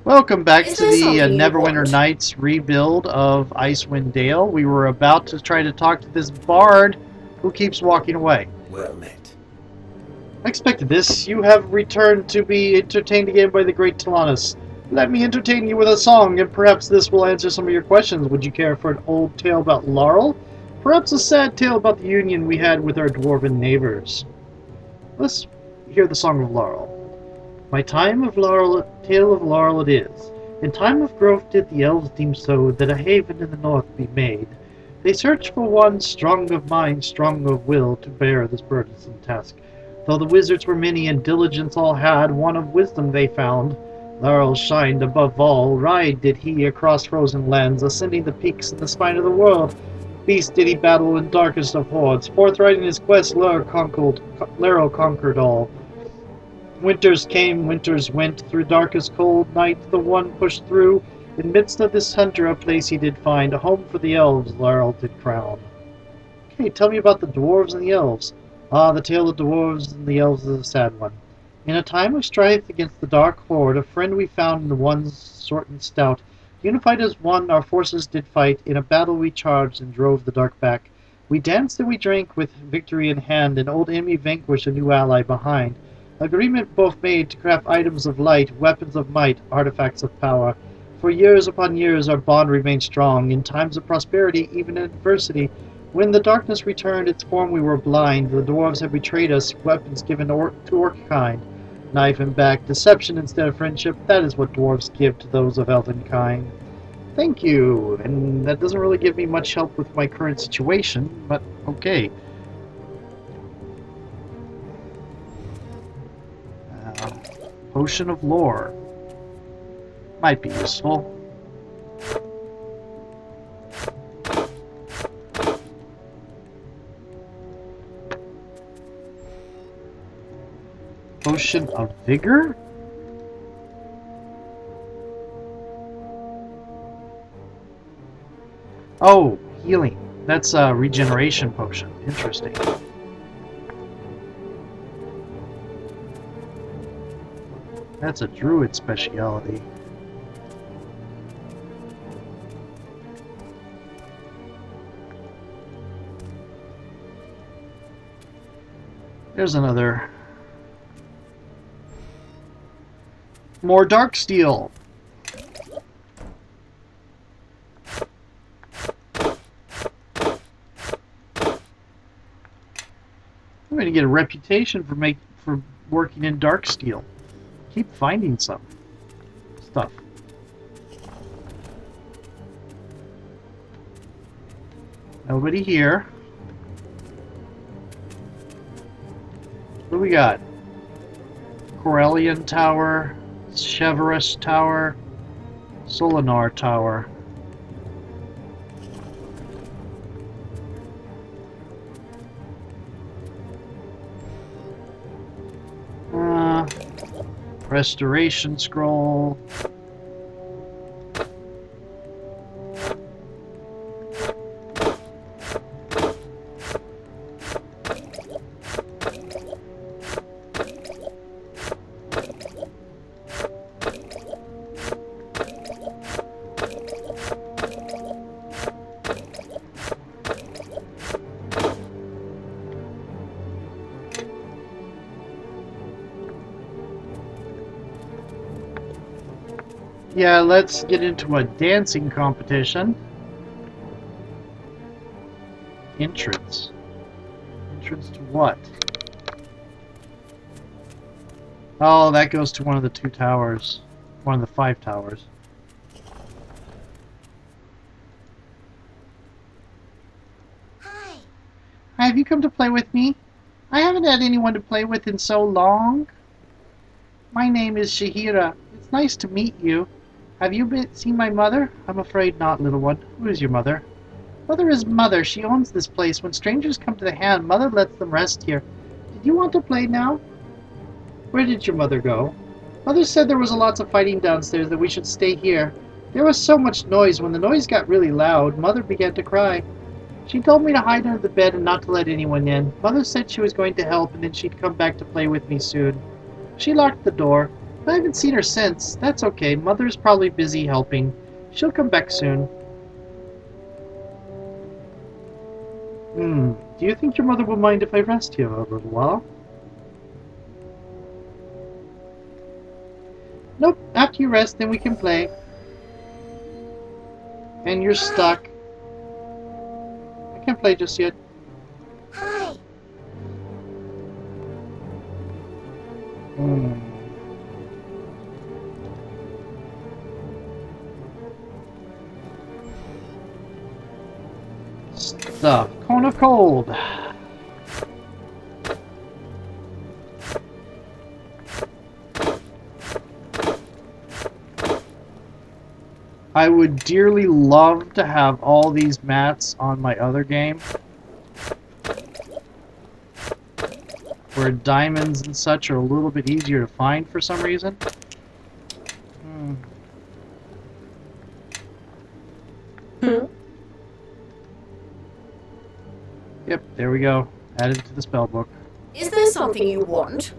Welcome back Is to there the something you Neverwinter want? Nights rebuild of Icewind Dale. We were about to try to talk to this bard who keeps walking away. Well met. I expected this. You have returned to be entertained again by the great Talanus. Let me entertain you with a song, and perhaps this will answer some of your questions. Would you care for an old tale about Laurel? Perhaps a sad tale about the union we had with our dwarven neighbors. Let's hear the song of Laurel. My time of Laurel, tale of Laurel it is. In time of growth did the elves deem so, that a haven in the north be made. They searched for one strong of mind, strong of will, to bear this burdensome task. Though the wizards were many and diligence all had, one of wisdom they found. Laurel shined above all, ride did he across frozen lands, ascending the peaks in the spine of the world. Beast did he battle in darkest of hordes, forthright in his quest Laurel conquered all. Winters came, winters went, through darkest cold night the one pushed through. In midst of this hunter a place he did find, a home for the elves Laurel did crown. Okay, tell me about the dwarves and the elves. Ah, the tale of dwarves and the elves is a sad one. In a time of strife against the dark horde, a friend we found in the ones short and stout. Unified as one, our forces did fight, in a battle we charged and drove the dark back. We danced and we drank with victory in hand, an old enemy vanquished, a new ally behind. Agreement both made to craft items of light, weapons of might, artifacts of power. For years upon years our bond remained strong, in times of prosperity, even in adversity. When the darkness returned its form we were blind, the dwarves had betrayed us, weapons given to orc-kind. Knife and back, deception instead of friendship, that is what dwarves give to those of elven kind. Thank you, and that doesn't really give me much help with my current situation, but okay. Potion of Lore. Might be useful. Potion of Vigor? Oh, healing. That's a regeneration potion. Interesting. That's a druid speciality. There's another. More dark steel. I'm going to get a reputation for working in dark steel. Keep finding some stuff. Nobody here. What do we got? Corellian Tower, Cheverus Tower, Solinar Tower. Restoration Scroll. Yeah, let's get into a dancing competition. Entrance. Entrance to what? Oh, that goes to one of the 2 towers. One of the 5 towers. Hi. Hi, have you come to play with me? I haven't had anyone to play with in so long. My name is Shahira. It's nice to meet you. Have you seen my mother? I'm afraid not, little one. Who is your mother? Mother is mother. She owns this place. When strangers come to the hand, mother lets them rest here. Did you want to play now? Where did your mother go? Mother said there was lots of fighting downstairs, that we should stay here. There was so much noise. When the noise got really loud, Mother began to cry. She told me to hide under the bed and not to let anyone in. Mother said she was going to help and then she'd come back to play with me soon. She locked the door. I haven't seen her since. That's okay. Mother's probably busy helping. She'll come back soon. Do you think your mother will mind if I rest here a little while? Nope. After you rest, then we can play. And you're stuck. I can't play just yet. Hi. Stuff. Cone of cold. I would dearly love to have all these mats on my other game, where diamonds and such are a little bit easier to find for some reason. Yep, there we go. Added to the spell book. Is there something you want?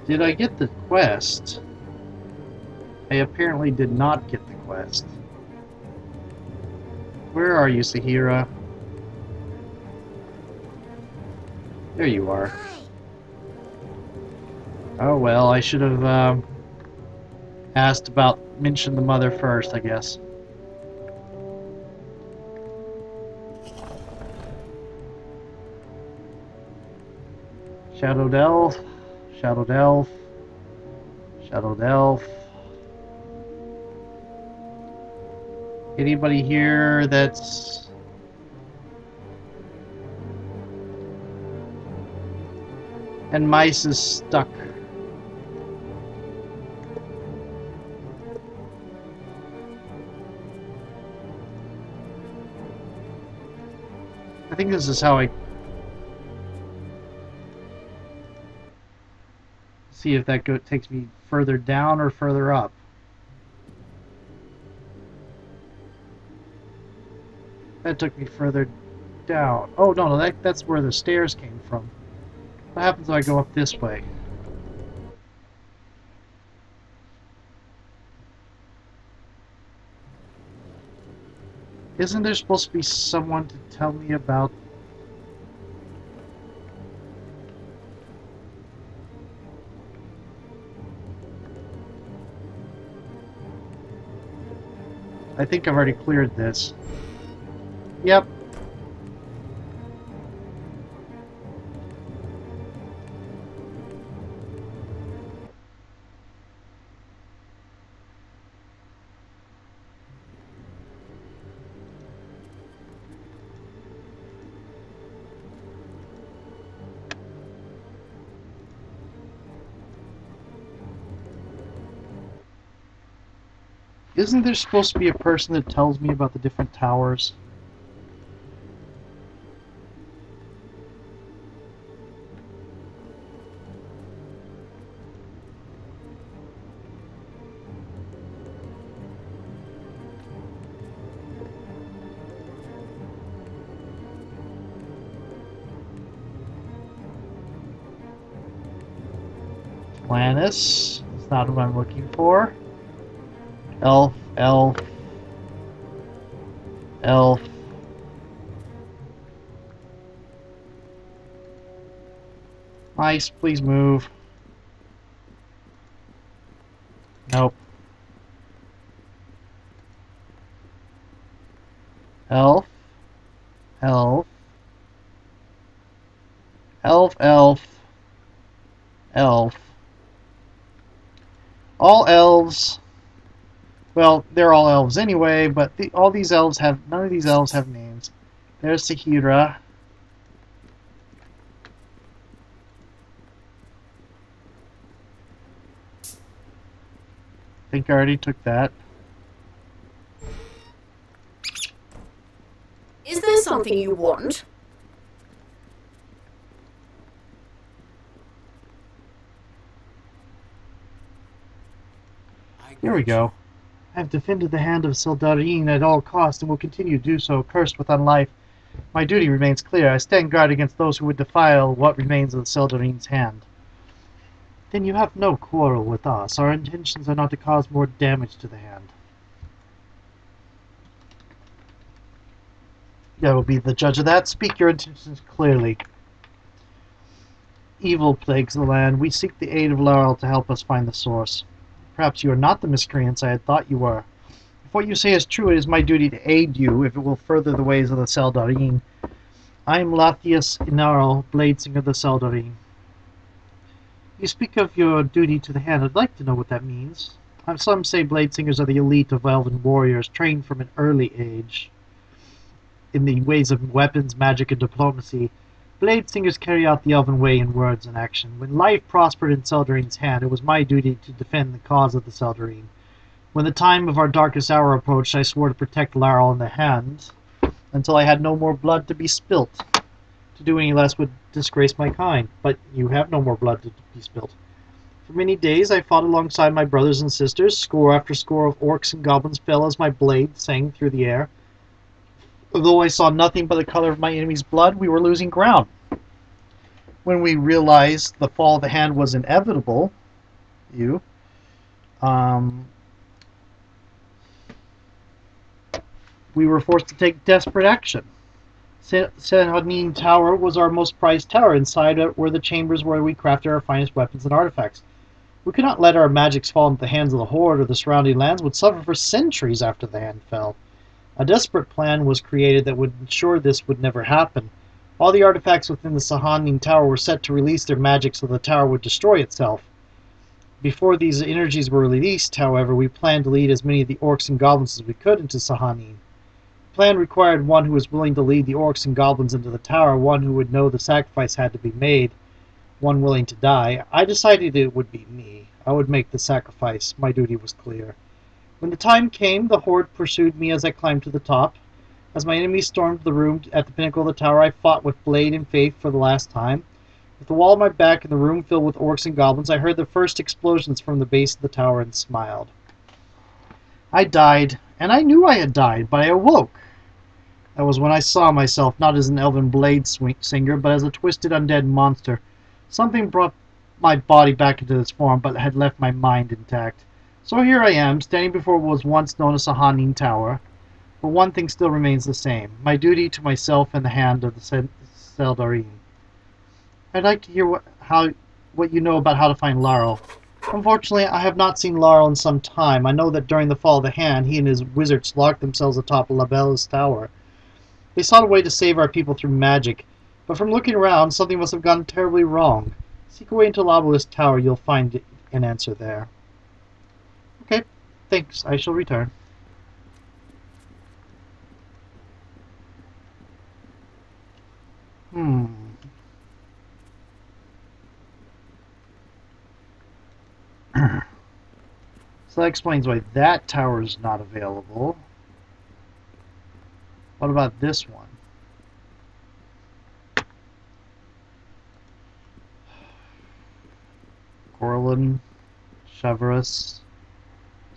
Did I get the quest? I apparently did not get the quest. Where are you, Sahira? There you are. Hi. Oh well, I should have mentioned the mother first, I guess. Shadowed Elf, Shadowed Elf, Shadowed Elf. Anybody here that's... And Mice is stuck. I think this is how I see if that takes me further down or further up. That took me further down. Oh no, that's where the stairs came from. What happens if I go up this way? Isn't there supposed to be someone to tell me about... I think I've already cleared this. Yep. Isn't there supposed to be a person that tells me about the different towers? Lannis. That's not what I'm looking for. Elf, elf, elf. Mice, please move. Nope. Elf, elf, elf, elf, elf. All elves. Well, they're all elves anyway, but all these elves have... None of these elves have names. There's Sahira. I think I already took that. Is there something you want? Here we go. I have defended the hand of Sildarine at all costs and will continue to do so, cursed with unlife. My duty remains clear. I stand guard against those who would defile what remains of the Seldarine's hand. Then you have no quarrel with us. Our intentions are not to cause more damage to the hand. I will be the judge of that. Speak your intentions clearly. Evil plagues the land. We seek the aid of Laurel to help us find the source. Perhaps you are not the miscreants I had thought you were. If what you say is true, it is my duty to aid you if it will further the ways of the Seldarine. I am Lathias Inaral, Bladesinger of the Seldarine. You speak of your duty to the hand. I'd like to know what that means. Some say Bladesingers are the elite of elven warriors, trained from an early age in the ways of weapons, magic, and diplomacy. Bladesingers carry out the elven way in words and action. When life prospered in Seldarine's hand, it was my duty to defend the cause of the Seldarine. When the time of our darkest hour approached, I swore to protect Laurel in the hand until I had no more blood to be spilt. To do any less would disgrace my kind, but you have no more blood to be spilt. For many days I fought alongside my brothers and sisters. Score after score of orcs and goblins fell as my blade sang through the air. Although I saw nothing but the color of my enemy's blood, we were losing ground. When we realized the fall of the hand was inevitable, we were forced to take desperate action. NwN2 Tower was our most prized tower. Inside it were the chambers where we crafted our finest weapons and artifacts. We could not let our magics fall into the hands of the Horde, or the surrounding lands would suffer for centuries after the hand fell. A desperate plan was created that would ensure this would never happen. All the artifacts within the NwN2 Tower were set to release their magic so the tower would destroy itself. Before these energies were released, however, we planned to lead as many of the orcs and goblins as we could into NwN2. The plan required one who was willing to lead the orcs and goblins into the tower, one who would know the sacrifice had to be made, one willing to die. I decided it would be me. I would make the sacrifice. My duty was clear. When the time came, the Horde pursued me as I climbed to the top. As my enemies stormed the room at the pinnacle of the tower, I fought with blade and faith for the last time. With the wall at my back and the room filled with orcs and goblins, I heard the first explosions from the base of the tower and smiled. I died, and I knew I had died, but I awoke. That was when I saw myself, not as an elven blade singer, but as a twisted undead monster. Something brought my body back into this form, but had left my mind intact. So here I am, standing before what was once known as NwN2 Tower. But one thing still remains the same, my duty to myself and the hand of the Seldarine. I'd like to hear what you know about how to find Laurel. Unfortunately, I have not seen Laurel in some time. I know that during the fall of the hand, he and his wizards locked themselves atop Labella's tower. They sought a way to save our people through magic, but from looking around, something must have gone terribly wrong. Seek away into Labella's tower, you'll find an answer there. Okay, thanks. I shall return. So that explains why that tower is not available. What about this one? Corlin, Cheverus,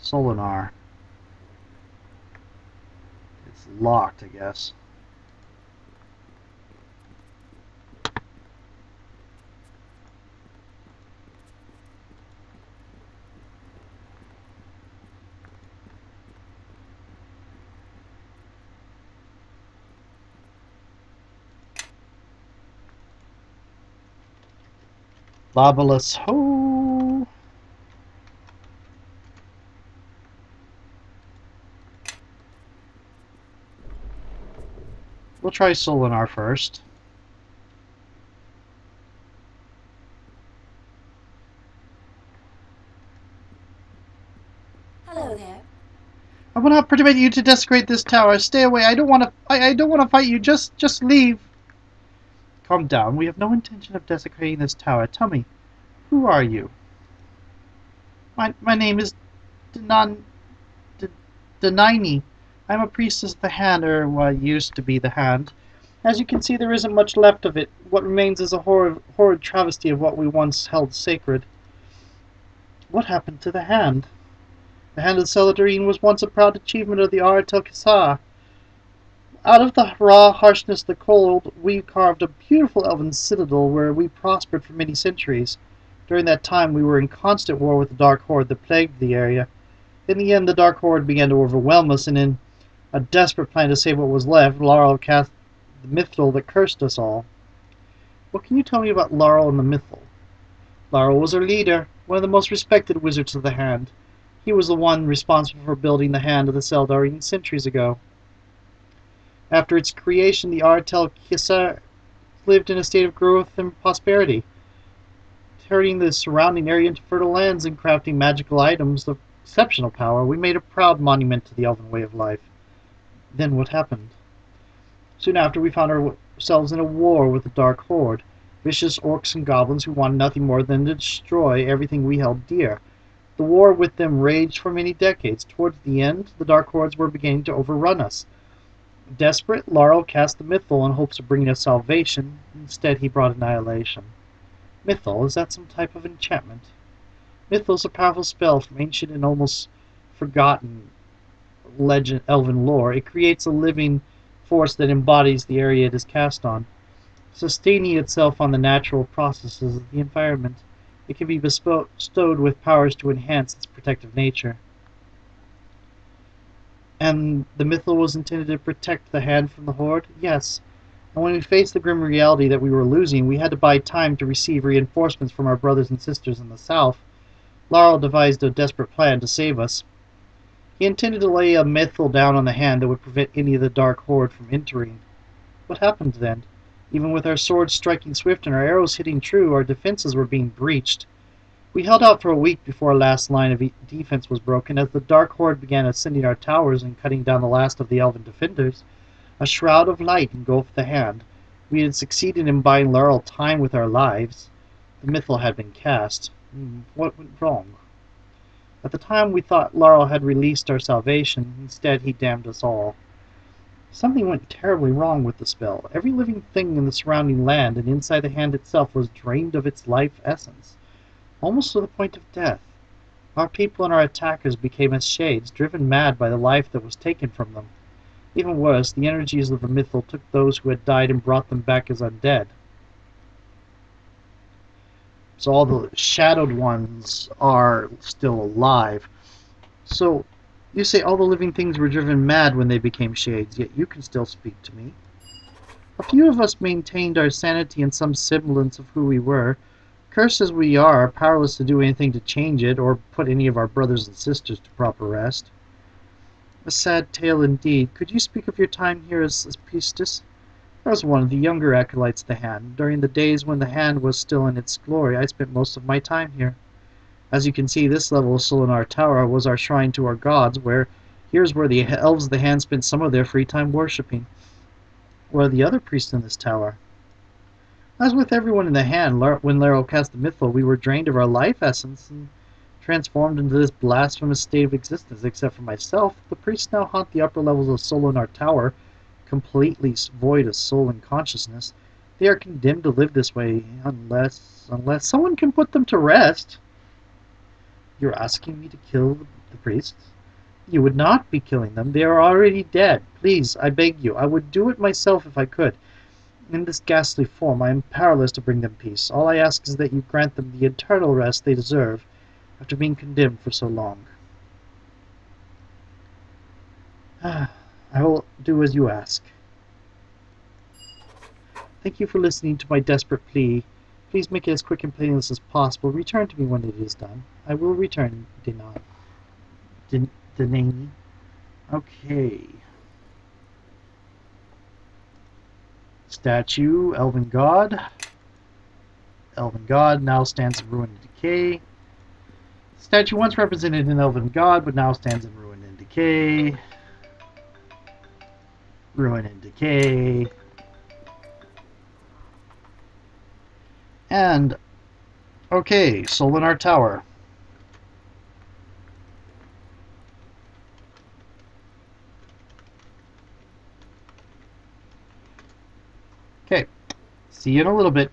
Solinar. It's locked, I guess. Lobolus ho! We'll try Solinar first. Hello there. I will not permit you to desecrate this tower. Stay away. I don't want to fight you. Just leave. Calm down. We have no intention of desecrating this tower. Tell me, who are you? My name is Denini. I'm a priestess of the hand, or what used to be the hand. As you can see, there isn't much left of it. What remains is a horrid travesty of what we once held sacred. What happened to the hand? The hand of Seldarine was once a proud achievement of the Art el Kisa. Out of the raw harshness of the cold, we carved a beautiful elven citadel where we prospered for many centuries. During that time, we were in constant war with the Dark Horde that plagued the area. In the end, the Dark Horde began to overwhelm us, and in a desperate plan to save what was left, Laurel cast the mythal that cursed us all. What can you tell me about Laurel and the mythal? Laurel was our leader, one of the most respected wizards of the Hand. He was the one responsible for building the Hand of the Seldarine centuries ago. After its creation, the Artel Kisar lived in a state of growth and prosperity, turning the surrounding area into fertile lands and crafting magical items of exceptional power. We made a proud monument to the elven way of life. Then what happened? Soon after, we found ourselves in a war with the Dark Horde, vicious orcs and goblins who wanted nothing more than to destroy everything we held dear. The war with them raged for many decades. Towards the end, the Dark Hordes were beginning to overrun us. Desperate, Laurel cast the mythal in hopes of bringing us salvation. Instead, he brought annihilation. Mythal, is that some type of enchantment? Mythal is a powerful spell from ancient and almost forgotten legend, elven lore. It creates a living force that embodies the area it is cast on, sustaining itself on the natural processes of the environment. It can be bestowed with powers to enhance its protective nature. And the mythal was intended to protect the Hand from the Horde? Yes. And when we faced the grim reality that we were losing, we had to buy time to receive reinforcements from our brothers and sisters in the south. Laurel devised a desperate plan to save us. He intended to lay a mythal down on the Hand that would prevent any of the Dark Horde from entering. What happened then? Even with our swords striking swift and our arrows hitting true, our defenses were being breached. We held out for a week before our last line of defense was broken. As the Dark Horde began ascending our towers and cutting down the last of the elven defenders, a shroud of light engulfed the Hand. We had succeeded in buying Laurel time with our lives. The mythal had been cast. What went wrong? At the time, we thought Laurel had released our salvation. Instead, he damned us all. Something went terribly wrong with the spell. Every living thing in the surrounding land and inside the Hand itself was drained of its life essence, almost to the point of death. Our people and our attackers became as shades, driven mad by the life that was taken from them. Even worse, the energies of the mythal took those who had died and brought them back as undead. So all the shadowed ones are still alive. So, you say all the living things were driven mad when they became shades, yet you can still speak to me. A few of us maintained our sanity and some semblance of who we were. Cursed as we are, powerless to do anything to change it or put any of our brothers and sisters to proper rest. A sad tale indeed. Could you speak of your time here as priestess? I was one of the younger acolytes of the Hand. During the days when the Hand was still in its glory, I spent most of my time here. As you can see, this level of Solinar Tower was our shrine to our gods, here's where the elves of the Hand spent some of their free time worshipping. Where are the other priests in this tower? As with everyone in the Hand, when Laurel cast the mythal, we were drained of our life essence and transformed into this blasphemous state of existence. Except for myself, the priests now haunt the upper levels of Solinar Tower, completely void of soul and consciousness. They are condemned to live this way unless someone can put them to rest. You're asking me to kill the priests? You would not be killing them. They are already dead. Please, I beg you. I would do it myself if I could. In this ghastly form, I am powerless to bring them peace. All I ask is that you grant them the eternal rest they deserve after being condemned for so long. I will do as you ask. Thank you for listening to my desperate plea. Please make it as quick and painless as possible. Return to me when it is done. I will return, Denani. Okay. Statue, Elven God. Elven God now stands in ruin and decay. Statue once represented an Elven God, but now stands in ruin and decay. Ruin and decay. And, okay, Solinar Tower. Okay, see you in a little bit.